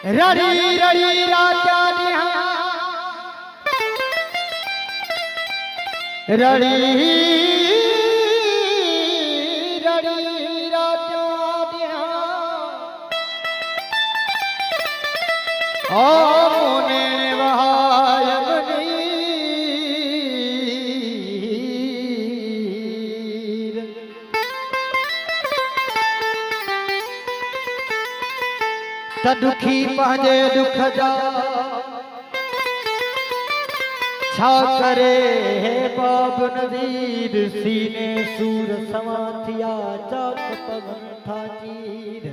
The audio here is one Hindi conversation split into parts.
रड़ी रड़ी राजा रड़ी रड़ी राजा मोने दुखी पंहिंजे दुख जा छा करे बाब नज़ीर सीने सूर समा थिया चाक पवन था चीर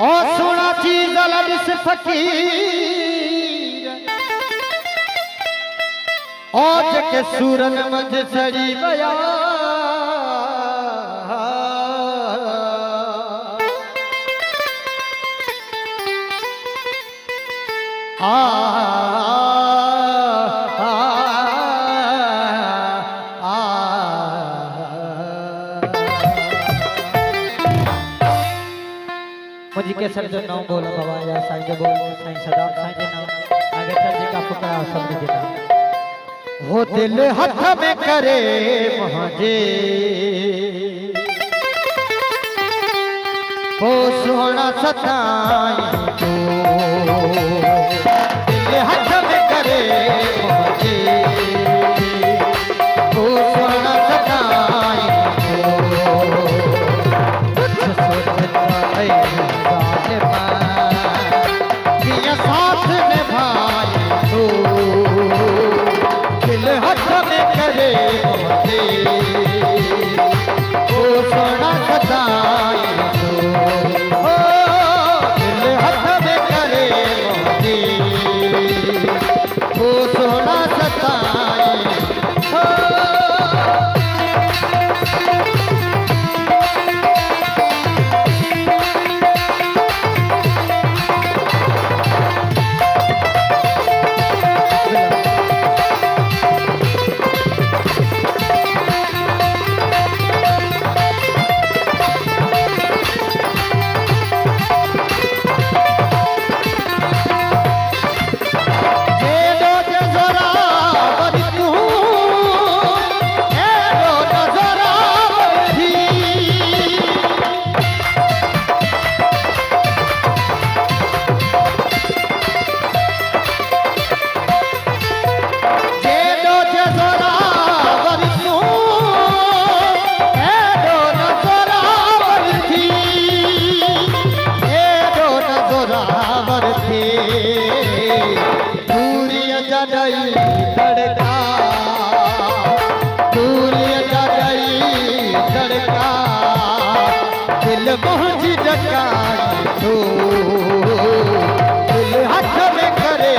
ओ सुना चीज लड़िस फकीर ओ जके सूरन मंझ सड़ी वया मुझे केसर जो नाम बोल बाबा या साईं जो बोल साईं सदा साईं जो नाम आगे चल जी का फुकरा सब जी का हो दिल हाथ में करे मुझे हो सोना सताई तो दिल हाथ में करे मुझे हो सोना सताई तो कुछ सोचता है साथ निभाए तो दिल हाथ में करे ओ सोना सताए तो दिल हाथ में करे ओ सोना सताए दिल पहुंच जगाई तो दिल हाथ में करे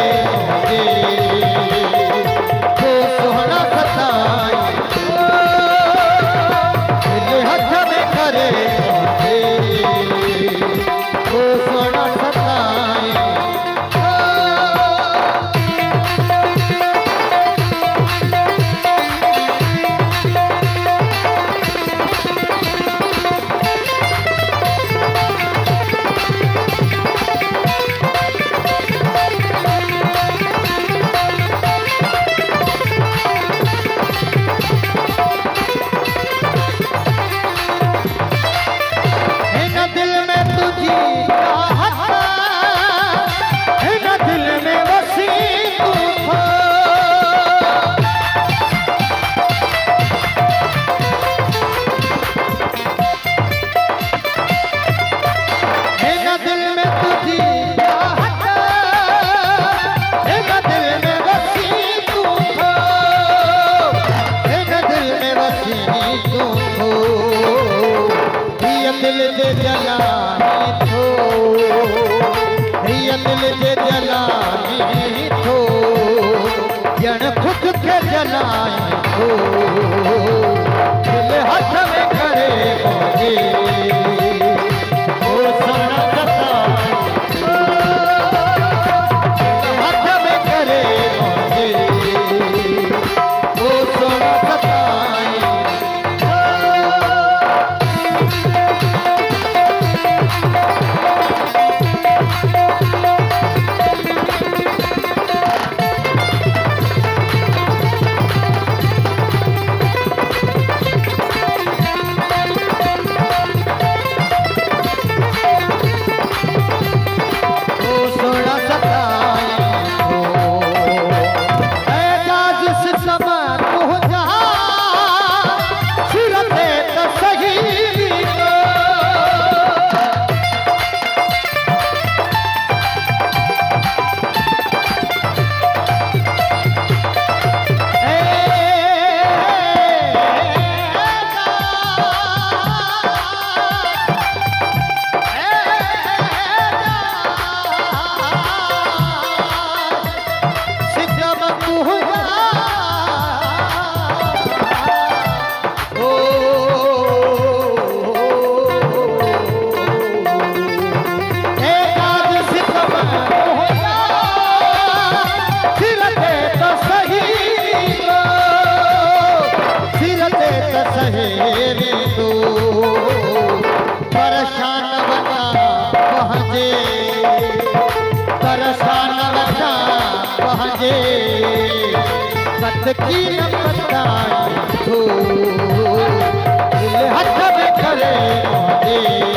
बनाए हो दिल हाथ में करे मोजे ओ सोना सताए हाथ में करे मोजे ओ सोना सताए की न बताई हो दिल हाथ में करे मोजे